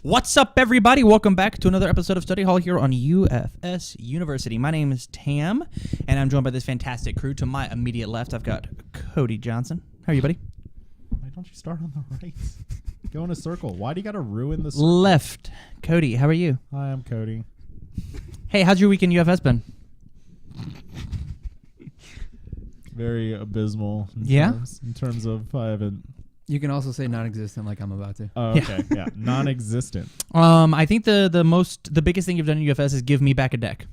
What's up, everybody? Welcome back to another episode of Study Hall here on UFS University. My name is Tam, and I'm joined by this fantastic crew. To my immediate left, I've got Cody Johnson. How are you, buddy? Why don't you start on the right? Go in a circle. Why do you got to ruin the circle? Left. Cody, how are you? Hi, I'm Cody. Hey, how's your week in UFS been? Very abysmal. In terms of I haven't. You can also say non-existent like I'm about to. Oh, okay. Yeah. Non-existent. I think the biggest thing you've done in UFS is give me back a deck.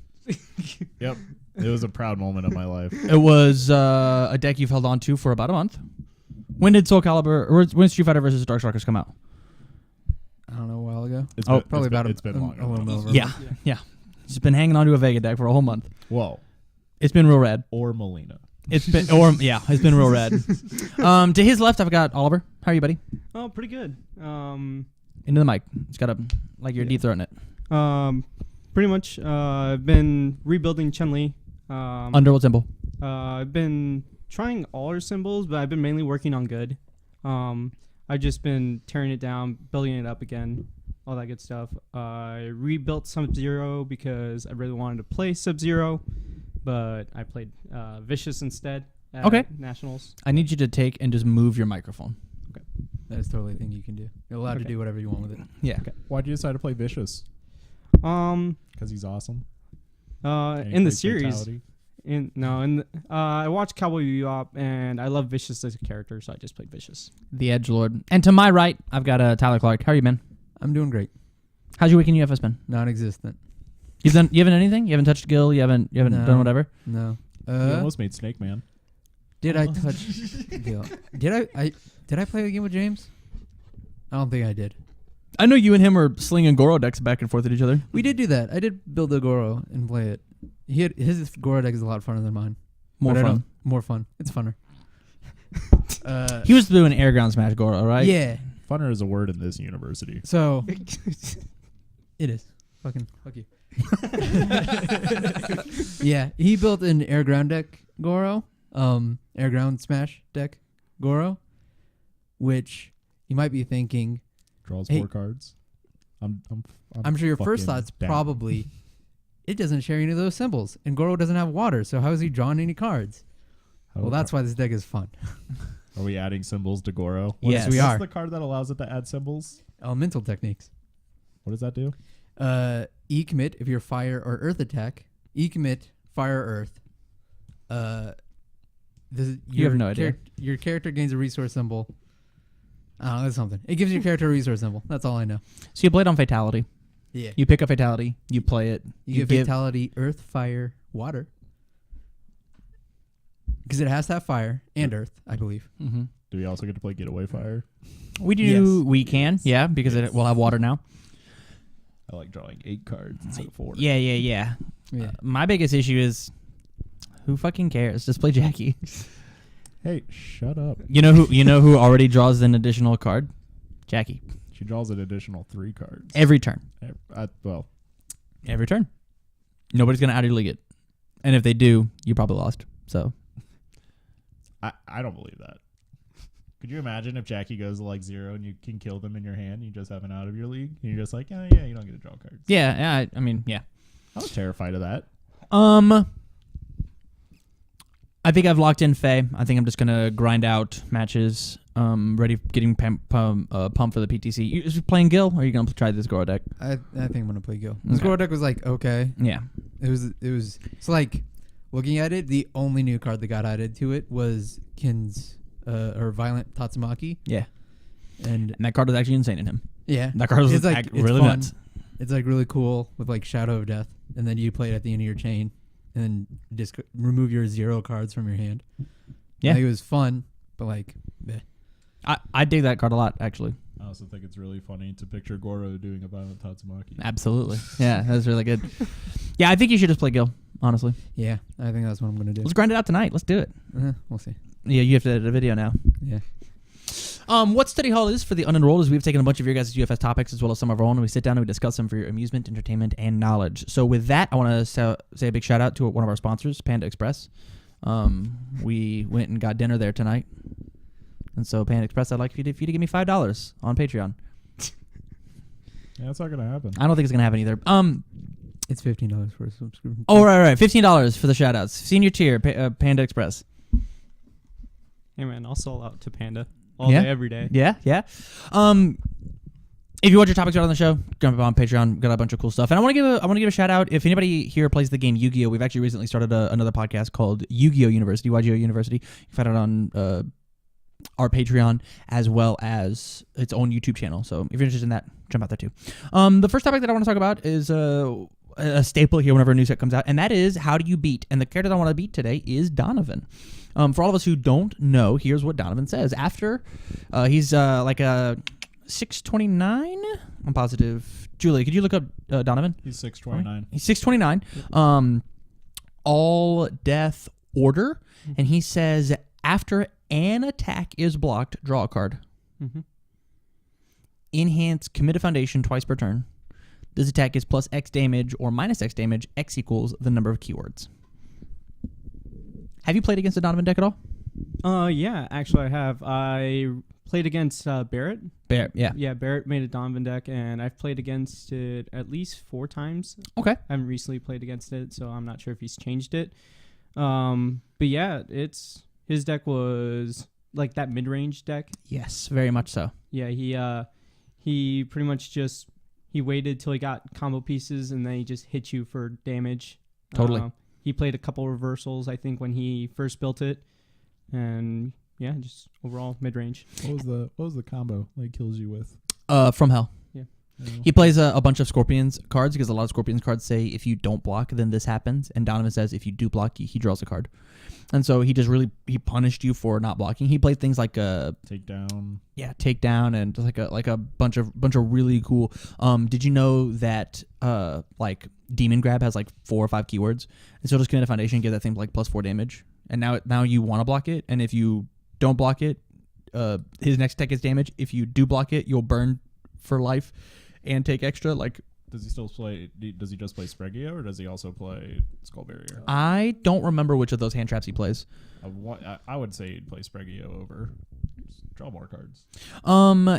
Yep. It was a proud moment of my life. It was a deck you've held on to for about a month. When did Soul Calibur or when Street Fighter vs. Darkstalkers come out? I don't know, a while ago. It's been long. A little over. Yeah. Just been hanging on to a Vega deck for a whole month. Whoa. It's been real rad. Or Melina. It's been it's been real rad. To his left, I've got Oliver. How are you, buddy? Oh, pretty good. Into the mic. It's got you're deep throating it. Pretty much. I've been rebuilding Chun-Li. Under what symbol? I've been trying all her symbols, but I've been mainly working on good. I've just been tearing it down, building it up again, all that good stuff. I rebuilt Sub-Zero because I really wanted to play Sub-Zero, but I played Vicious instead at Nationals. I need you to take and just move your microphone. Okay. That is totally a thing you can do. You're allowed to do whatever you want with it. Yeah. Okay. Why'd you decide to play Vicious? Because he's awesome. In the series. I watched Cowboy Bebop, and I love Vicious as a character, so I just played Vicious. The Edgelord. And to my right, I've got Tyler Clark. How are you, man? I'm doing great. How's your week in UFS been? Non-existent. You haven't anything? You haven't touched Gil? You haven't done whatever? No. You almost made Snake Man. Did I touch Gil? Did I play a game with James? I don't think I did. I know you and him were slinging Goro decks back and forth at each other. We did do that. I did build a Goro and play it. His Goro deck is a lot funner than mine. More fun. It's funner. He was doing Air Ground Smash Goro, right? Yeah. Funner is a word in this university. So it is. Fuck you. Yeah, he built an air ground deck Goro, air ground smash deck Goro, which you might be thinking Draws 4 cards. I'm sure your first thought's probably it doesn't share any of those symbols, and Goro doesn't have water, so how is he drawing any cards? Well, that's why this deck is fun. Are we adding symbols to Goro? Yes, we are. What's the card that allows it to add symbols? Elemental techniques. What does that do? E-commit if you're fire or earth attack. E-commit fire or earth. You have no idea. Your character gains a resource symbol. Oh, that's something. It gives your character a resource symbol. That's all I know. So you played on Fatality. Yeah. You pick a Fatality. You play it. You give Fatality earth, fire, water. Because it has to have fire and earth, I believe. Mm-hmm. Do we also get to play Getaway Fire? We do. Yes. We can. Yeah, because it will have water now. I like drawing 8 cards instead of 4. Yeah. My biggest issue is who fucking cares? Just play Jackie. Hey, shut up. You know who already draws an additional card? Jackie. She draws an additional 3 cards. Every turn. Every turn. Nobody's going to out-league it. And if they do, you probably lost. So I don't believe that. Could you imagine if Jackie goes to like 0 and you can kill them in your hand, you just have an out of your league, and you're just like, yeah, you don't get to draw cards. Yeah, I mean, yeah. I was terrified of that. I think I've locked in Faye. I think I'm just gonna grind out matches. Getting pumped for the PTC. You playing Gil, or are you gonna try this Goro deck? I think I'm gonna play Gil. This Goro deck was like okay. Yeah. It was. It's like looking at it. The only new card that got added to it was Kin's or Violent Tatsumaki. Yeah. And that card was actually insane in him. Yeah. That card was it's really fun. nuts. It's like really cool with like Shadow of Death, and then you play it at the end of your chain, and then just remove your 0 cards from your hand. Yeah. I think it was fun, but like, bleh. I dig that card a lot, actually. I also think it's really funny to picture Goro doing a Violent Tatsumaki. Absolutely. Yeah, that's really good. Yeah, I think you should just play Gil, honestly. Yeah, I think that's what I'm going to do. Let's grind it out tonight. Let's do it. We'll see. Yeah, you have to edit a video now. Yeah. What Study Hall is for the unenrolled is we've taken a bunch of your guys' UFS topics as well as some of our own, and we sit down and we discuss them for your amusement, entertainment, and knowledge. So with that, I want to say a big shout out to one of our sponsors, Panda Express. We went and got dinner there tonight. And so Panda Express, I'd like for you to give me $5 on Patreon. Yeah, that's not gonna happen. I don't think it's gonna happen either. It's $15 for a subscription. Oh, right. $15 for the shout-outs. Senior tier, Panda Express. Hey man, I'll sell out to Panda all day, every day. Yeah. If you want your topics out on the show, jump on Patreon. Got a bunch of cool stuff. And I want to give a shout out. If anybody here plays the game Yu-Gi-Oh, we've actually recently started another podcast called Yu-Gi-Oh University, YGO University. You can find it on our Patreon as well as its own YouTube channel. So if you're interested in that, jump out there too. The first topic that I want to talk about is a staple here whenever a new set comes out, and that is how do you beat? And the character that I want to beat today is Donovan. For all of us who don't know, here's what Donovan says. After he's like a 629. I'm positive. Julie, could you look up Donovan? He's 629. He's 629. All death order, and he says after an attack is blocked, draw a card. Mm-hmm. Enhance committed foundation twice per turn. This attack is plus X damage or minus X damage. X equals the number of keywords. Have you played against a Donovan deck at all? Yeah, actually I have. I played against Barrett. Barrett, yeah. Yeah, Barrett made a Donovan deck, and I've played against it at least 4 times. Okay. I haven't recently played against it, so I'm not sure if he's changed it. But yeah, his deck was like that mid-range deck. Yes, very much so. Yeah, he pretty much just he waited till he got combo pieces, and then he just hit you for damage. Totally. He played a couple reversals, I think, when he first built it, and yeah, just overall mid-range. What was the combo like kills you with? From Hell. Yeah. He plays a bunch of Scorpions cards because a lot of Scorpions cards say if you don't block, then this happens. And Donovan says if you do block, he draws a card. And so he punished you for not blocking. He played things like takedown. Yeah, takedown and just like a bunch of really cool. Did you know that like Demon Grab has like 4 or 5 keywords, and so just commit a foundation, give that thing like +4 damage, and now you want to block it, and if you don't block it, his next attack is damage. If you do block it, you'll burn for life and take extra. Like, does he still play? Does he just play Spregio, or does he also play Skull Barrier? I don't remember which of those hand traps he plays. I would say he'd play Spregio over. Draw more cards.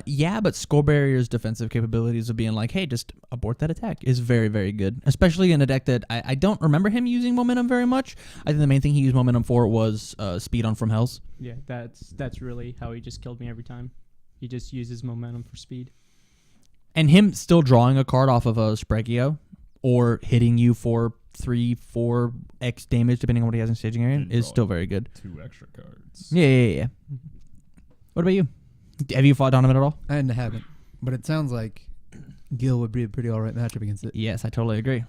Yeah, but Skull Barrier's defensive capabilities of being like, hey, just abort that attack is very, very good. Especially in a deck that I don't remember him using momentum very much. I think the main thing he used momentum for was speed on From Hells. Yeah, that's really how he just killed me every time. He just uses momentum for speed. And him still drawing a card off of a Spregio or hitting you for 3-4 X damage, depending on what he has in staging area, is still very good. 2 extra cards. Yeah. What about you? Have you fought Donovan at all? I haven't, but it sounds like Gil would be a pretty alright matchup against it. Yes, I totally agree.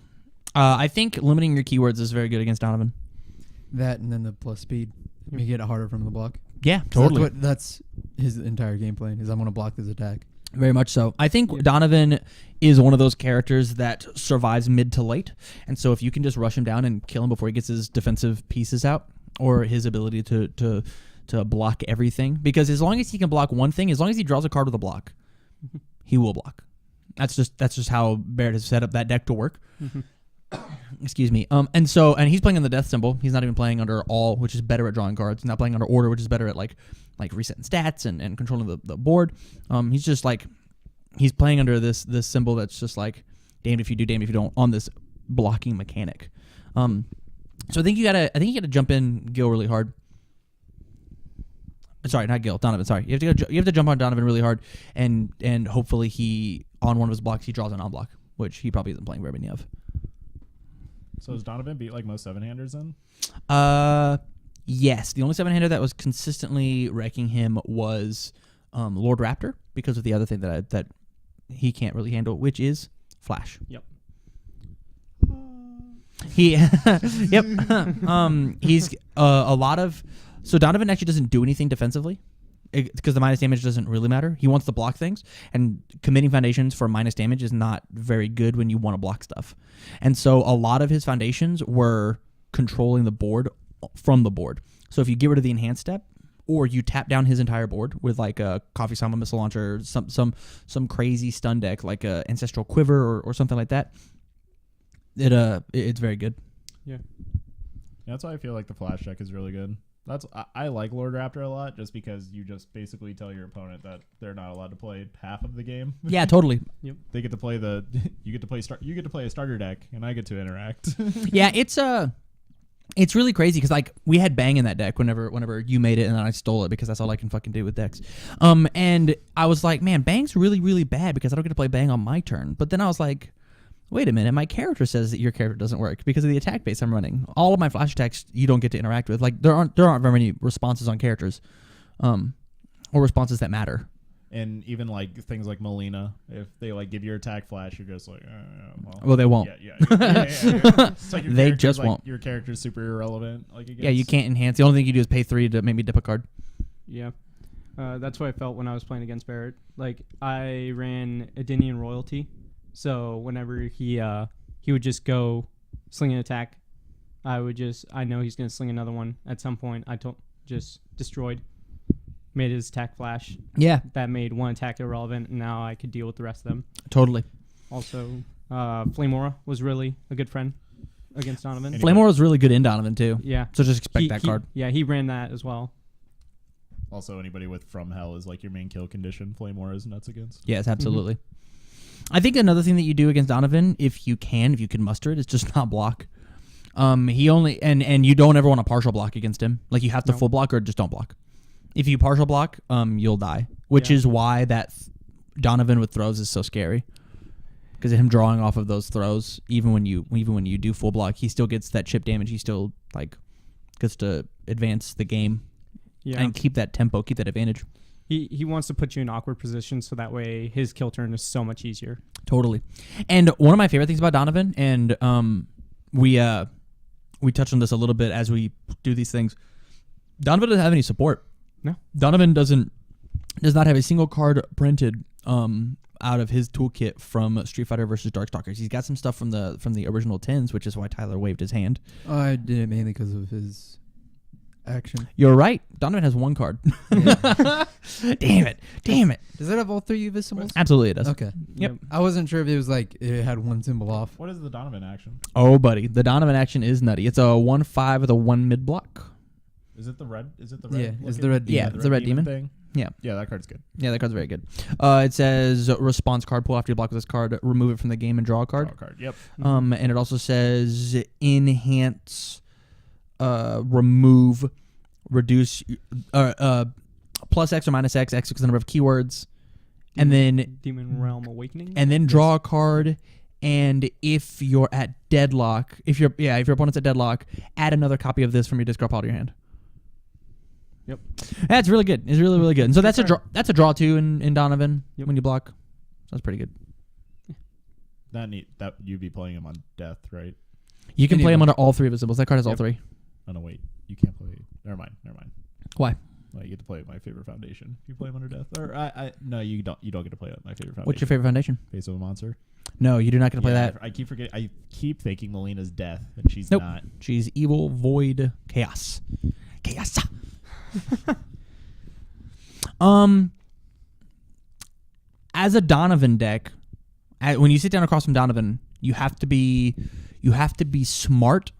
I think limiting your keywords is very good against Donovan. That and then the plus speed. You get it harder from the block. Yeah, totally. That's his entire game plan, is I'm going to block this attack. Very much so. I think Donovan is one of those characters that survives mid to late. And so if you can just rush him down and kill him before he gets his defensive pieces out, or his ability to block everything, because as long as he can block one thing, as long as he draws a card with a block, he will block. That's just how Barrett has set up that deck to work. Excuse me. And he's playing on the death symbol. He's not even playing under all, which is better at drawing cards. He's not playing under order, which is better at like resetting stats and controlling the board. He's just like, he's playing under this symbol that's just like damned if you do, damned if you don't on this blocking mechanic. So I think you gotta jump in Gil really hard. Sorry, not Gil, Donovan. Sorry, you have to jump on Donovan really hard, and hopefully he on one of his blocks he draws an on block, which he probably isn't playing very many of. So has Donovan beat like most 7-handers then? Yes. The only 7-hander that was consistently wrecking him was Lord Raptor, because of the other thing that he can't really handle, which is Flash. Yep. Yep. He's a lot of. So Donovan actually doesn't do anything defensively, because the minus damage doesn't really matter. He wants to block things, and committing foundations for minus damage is not very good when you want to block stuff. And so a lot of his foundations were controlling the board from the board. So if you get rid of the enhanced step, or you tap down his entire board with like a Coffee Sama Missile Launcher, some crazy stun deck like a Ancestral Quiver or something like that, it's very good. Yeah. That's why I feel like the Flash deck is really good. I like Lord Raptor a lot just because you just basically tell your opponent that they're not allowed to play half of the game. Yeah, totally. They get to play you get to play a starter deck, and I get to interact. Yeah, it's really crazy because like we had Bang in that deck whenever you made it, and then I stole it because that's all I can fucking do with decks. And I was like, man, Bang's really really bad because I don't get to play Bang on my turn. But then I was like, wait a minute, my character says that your character doesn't work because of the attack base I'm running. All of my flash attacks you don't get to interact with. Like there aren't very many responses on characters, or responses that matter. And even like things like Melina, if they like give your attack flash, you're just like, well, they won't. Yeah. It's like they just won't. Your character's super irrelevant. Like yeah, you can't enhance. The only thing you do is pay 3 to maybe dip a card. Yeah. That's what I felt when I was playing against Barrett. Like I ran Edenian Royalty, so whenever he would just go sling an attack, I know he's gonna sling another one at some point. Just destroyed. Made his attack flash. Yeah. That made one attack irrelevant, and now I could deal with the rest of them. Totally. Also, Flameaura was really a good friend against Donovan. Flameaura was really good in Donovan, too. Yeah. So just expect that card. Yeah, he ran that as well. Also, anybody with From Hell is like your main kill condition. Flameaura is nuts against. Yes, absolutely. Mm-hmm. I think another thing that you do against Donovan, if you can muster it, is just not block. He only and you don't ever want to partial block against him. Like you have to full block or just don't block. If you partial block, you'll die. Which is why that Donovan with throws is so scary. Because of him drawing off of those throws, even when you do full block, he still gets that chip damage. He still like gets to advance the game and keep that tempo, keep that advantage. He wants to put you in awkward positions so that way his kill turn is so much easier. Totally. And one of my favorite things about Donovan, and we touched on this a little bit as we do these things. Donovan doesn't have any support. No. Donovan does not have a single card printed out of his toolkit from Street Fighter versus Darkstalkers. He's got some stuff from the original 10s, which is why Tyler waved his hand. I did it mainly because of his action. You're right. Donovan has one card. Yeah. Damn it. Does it have all 3 of his symbols? Absolutely it does. Okay. Yep. I wasn't sure if it was like it had one symbol off. What is the Donovan action? Oh, buddy. The Donovan action is nutty. It's a 1/5 with a 1 mid block. Is it the red? Yeah, it's the red demon. Yeah, it's the red demon thing. Yeah. Yeah, that card's good. Yeah, that card's very good. It says response card, pull after you block with this card, remove it from the game and draw a card. Draw a card. Yep. And it also says enhance, remove, reduce, plus X or minus X is the number of keywords, and then Demon Realm Awakening, and then draw a card. And if you're at deadlock, if your opponent's at deadlock, add another copy of this from your discard pile to your hand. Yep. That's really good. It's really, really good. And so that's a draw. That's a draw too in Donovan when you block. So that's pretty good. That you'd be playing him on death, right? You can play him under all 3 of his symbols. That card has all 3. Oh no, wait. You can't play. Never mind. Why? Well, you get to play my favorite foundation. You play him under death, or no, you don't. You don't get to play my favorite foundation. What's your favorite foundation? Face of a Monster. No, you do not get to play that. I keep forgetting. I keep thinking Melina's death, and she's not. She's evil, void, chaos. As a Donovan deck, when you sit down across from Donovan, you have to be smart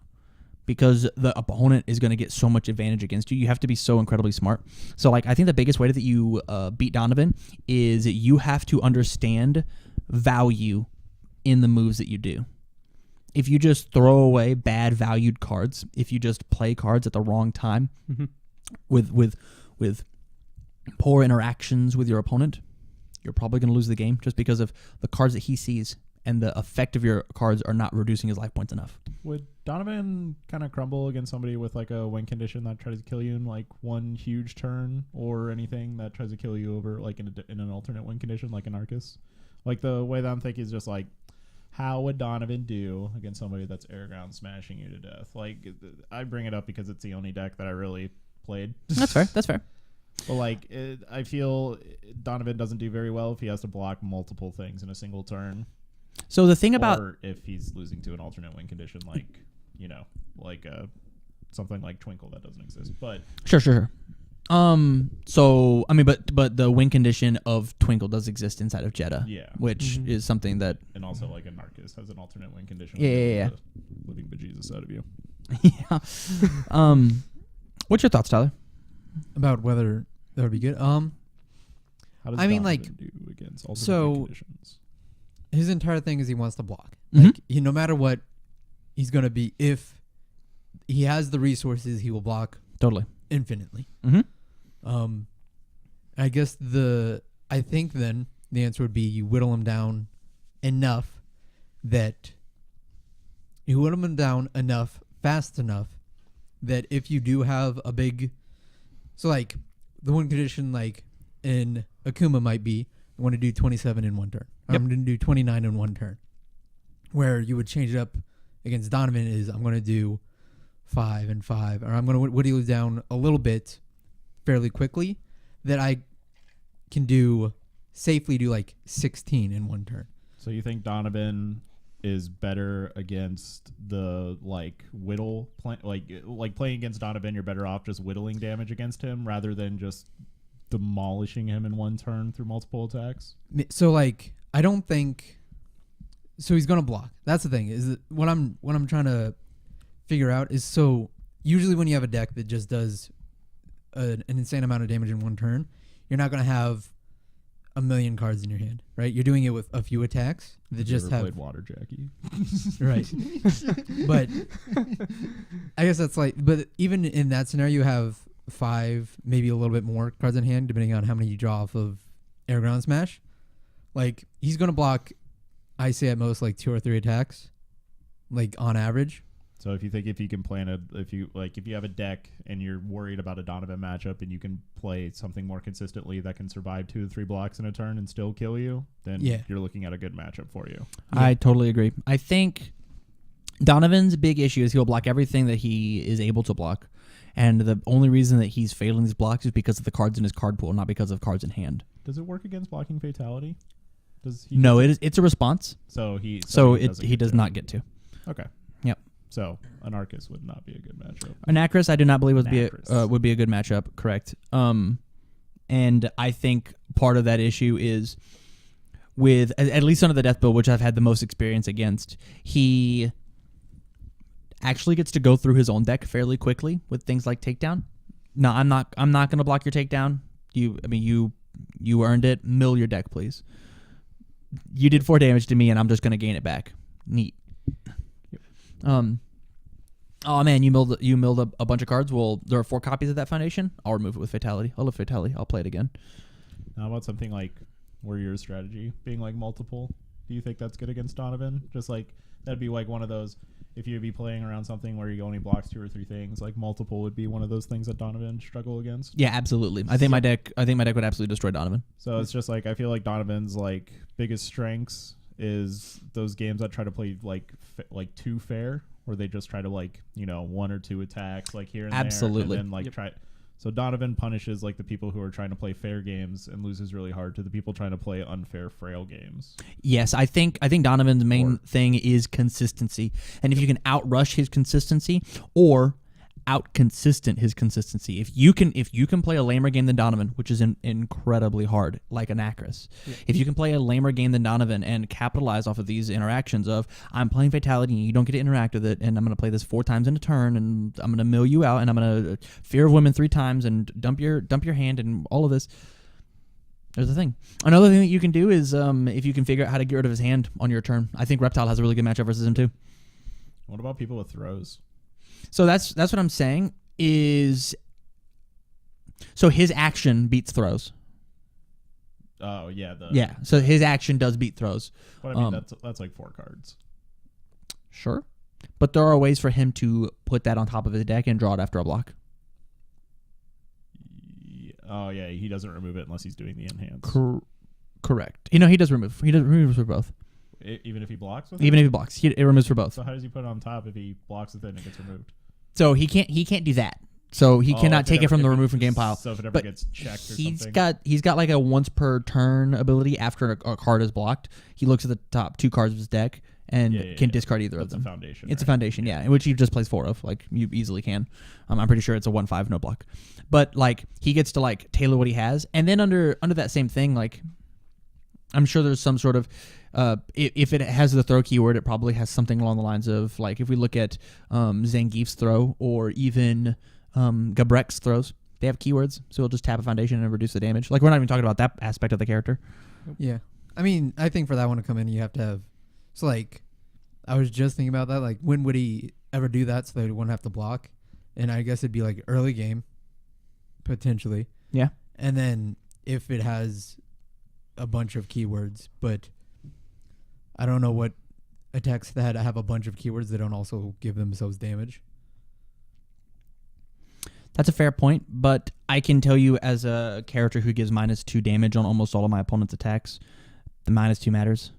because the opponent is going to get so much advantage against you. You have to be so incredibly smart. So, like, I think the biggest way that you beat Donovan is you have to understand value in the moves that you do. If you just throw away bad valued cards, if you just play cards at the wrong time with poor interactions with your opponent, you're probably going to lose the game just because of the cards that he sees and the effect of your cards are not reducing his life points enough. Would Donovan kind of crumble against somebody with like a win condition that tries to kill you in like one huge turn, or anything that tries to kill you over like in an alternate win condition like an Arcus? Like the way that I'm thinking is just like, how would Donovan do against somebody that's air ground smashing you to death? Like, I bring it up because it's the only deck that I really played. That's fair. But like, I feel Donovan doesn't do very well if he has to block multiple things in a single turn. So the thing about, or if he's losing to an alternate win condition, like something like Twinkle that doesn't exist. But sure. So I mean, but the win condition of Twinkle does exist inside of Jeddah. Yeah. Which is something that, and also like a Narcus has an alternate win condition. Yeah. Living bejesus out of you. Yeah. What's your thoughts, Tyler? About whether that would be good. How does I mean, Donovan like, do against alternate so- conditions? His entire thing is he wants to block. Mhm. Like, no matter what, he's gonna be. If he has the resources, he will block Totally. infinitely. Mm-hmm. I guess I think then the answer would be you whittle him down enough fast enough that if you do have a big, so like the one condition like in Akuma might be I want to do 27 in one turn. Or Yep. I'm going to do 29 in one turn. Where you would change it up against Donovan is I'm going to do 5 and 5, or I'm going to whittle it down a little bit fairly quickly that I can safely do like 16 in one turn. So you think Donovan is better against the playing against Donovan? You're better off just whittling damage against him rather than just demolishing him in one turn through multiple attacks. So like I don't think so he's gonna block. That's the thing, is that what I'm trying to figure out is, so usually when you have a deck that just does an insane amount of damage in one turn, you're not gonna have a million cards in your hand, right? You're doing it with a few attacks that just have played Water Jackie. right. But I guess that's like, but even in that scenario, you have 5, maybe a little bit more cards in hand, depending on how many you draw off of Air Ground Smash. Like, he's going to block, I say at most, like 2 or 3 attacks, like on average. So if you can plan if you have a deck and you're worried about a Donovan matchup and you can play something more consistently that can survive 2 to 3 blocks in a turn and still kill you, then you're looking at a good matchup for you. Yeah. I totally agree. I think Donovan's big issue is he'll block everything that he is able to block. And the only reason that he's failing these blocks is because of the cards in his card pool, not because of cards in hand. Does it work against blocking Fatality? No, it's a response. So he does not get to. Okay. Yep. So an Arcus would not be a good matchup. Anacris, I do not believe would be a good matchup. Correct. And I think part of that issue is with at least under the death build, which I've had the most experience against, he actually gets to go through his own deck fairly quickly with things like takedown. No, I'm not going to block your takedown. You earned it. Mill your deck, please. You did 4 damage to me, and I'm just going to gain it back. Neat. Oh man, you milled a bunch of cards. Well, there are 4 copies of that foundation. I'll remove it with Fatality. I'll love Fatality. I'll play it again. How about something like Warrior's strategy being like multiple? Do you think that's good against Donovan? Just like that'd be like one of those. If you'd be playing around something where you only blocks 2 or 3 things, like multiple would be one of those things that Donovan struggle against. Yeah, absolutely. I think my deck would absolutely destroy Donovan. So it's just like I feel like Donovan's like biggest strengths is those games that try to play like too fair, where they just try to 1 or 2 attacks like here and absolutely. there, and then try. So Donovan punishes like the people who are trying to play fair games and loses really hard to the people trying to play unfair, frail games. Yes, I think Donovan's main thing is consistency, and if you can outrush his consistency or out-consistent his consistency, if you can play a lamer game than Donovan, which is incredibly hard, like Anacris, if you can play a lamer game than Donovan and capitalize off of these interactions of I'm playing Fatality and you don't get to interact with it, and I'm going to play this 4 times in a turn, and I'm going to mill you out, and I'm going to Fear of Women 3 times and dump your hand and all of this. There's the thing. Another thing that you can do is if you can figure out how to get rid of his hand on your turn. I think Reptile has a really good matchup versus him too. What about people with throws? So that's what I'm saying is, so his action beats throws. Oh yeah, So his action does beat throws. But I mean that's like 4 cards. Sure, but there are ways for him to put that on top of his deck and draw it after a block. Oh yeah, he doesn't remove it unless he's doing the enhance. Correct. He does remove. He does remove for both. Even if he blocks with Even if he blocks, it removes for both. So how does he put it on top if he blocks with it and it gets removed? So he can't do that. So he cannot take it from the remove from game pile. So if it ever gets checked or something. He's got like a once per turn ability after a card is blocked. He looks at the top 2 cards of his deck and can discard either of them. It's a foundation. It's a foundation, in which he just plays 4 of. Like you easily can. I'm pretty sure it's a 1/5 no block. But like he gets to like tailor what he has, and then under that same thing, like I'm sure there's some sort of if it has the throw keyword, it probably has something along the lines of like if we look at Zangief's throw or even Gabrex throws. They have keywords, so he'll just tap a foundation and reduce the damage. Like, we're not even talking about that aspect of the character. Yeah. I mean, I think for that one to come in, you have to have. So, like, I was just thinking about that. Like, when would he ever do that so that he wouldn't have to block? And I guess it'd be like early game, potentially. Yeah. And then if it has a bunch of keywords, but I don't know what attacks that have a bunch of keywords that don't also give themselves damage. That's a fair point, but I can tell you as a character who gives -2 damage on almost all of my opponent's attacks, the -2 matters.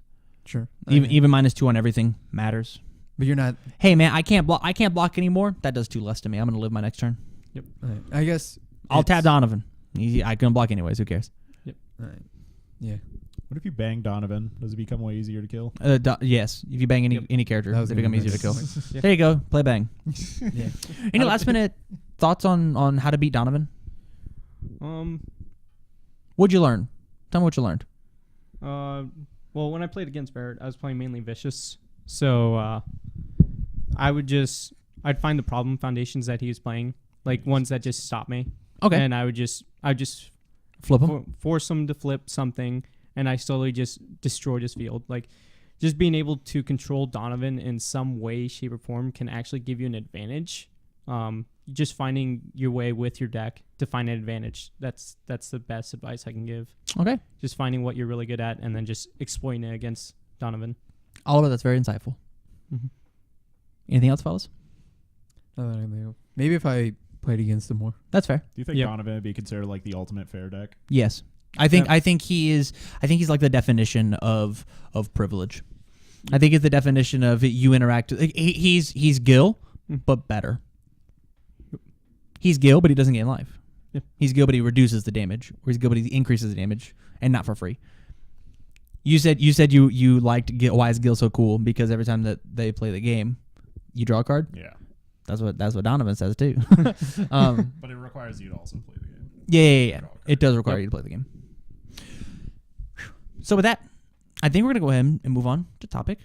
Sure. Even -2 on everything matters. But you're not. Hey man, I can't block anymore. That does 2 less to me. I'm gonna live my next turn. Right. I guess I'll tap Donovan. I can block anyways. Who cares? Right. Yeah. What if you bang Donovan? Does it become way easier to kill? Yes. If you bang any character, That was they gonna become be easier to kill. nice. Yeah. There you go. Play bang. Yeah. Any last minute thoughts on how to beat Donovan? What'd you learn? Tell me what you learned. Well, when I played against Barrett, I was playing mainly vicious, so I'd find the problem foundations that he was playing, like ones that just stop me. Okay. And I'd just Flip him. force him to flip something, and I slowly just destroyed his field. Like, just being able to control Donovan in some way, shape, or form can actually give you an advantage. Just finding your way with your deck to find an advantage. That's the best advice I can give. Okay. Just finding what you're really good at and then just exploiting it against Donovan. All of it. That's very insightful. Mm-hmm. Anything else, fellas? Maybe if I played against him more. That's fair. Do you think Yep. Donovan would be considered like the ultimate fair deck? Yes. I think he is. I think he's like the definition of privilege. I think it's the definition of you interact. He's Gil, but better. He's Gil, but he doesn't gain life. Yep. He's Gil, but he reduces the damage. Or he's Gil, but he increases the damage, and not for free. You said you liked Gil. Why is Gil so cool? Because every time that they play the game, you draw a card. Yeah. That's what Donovan says too. But it requires you to also play the game. Yeah. It does require you to play the game. So with that, I think we're gonna go ahead and move on to topic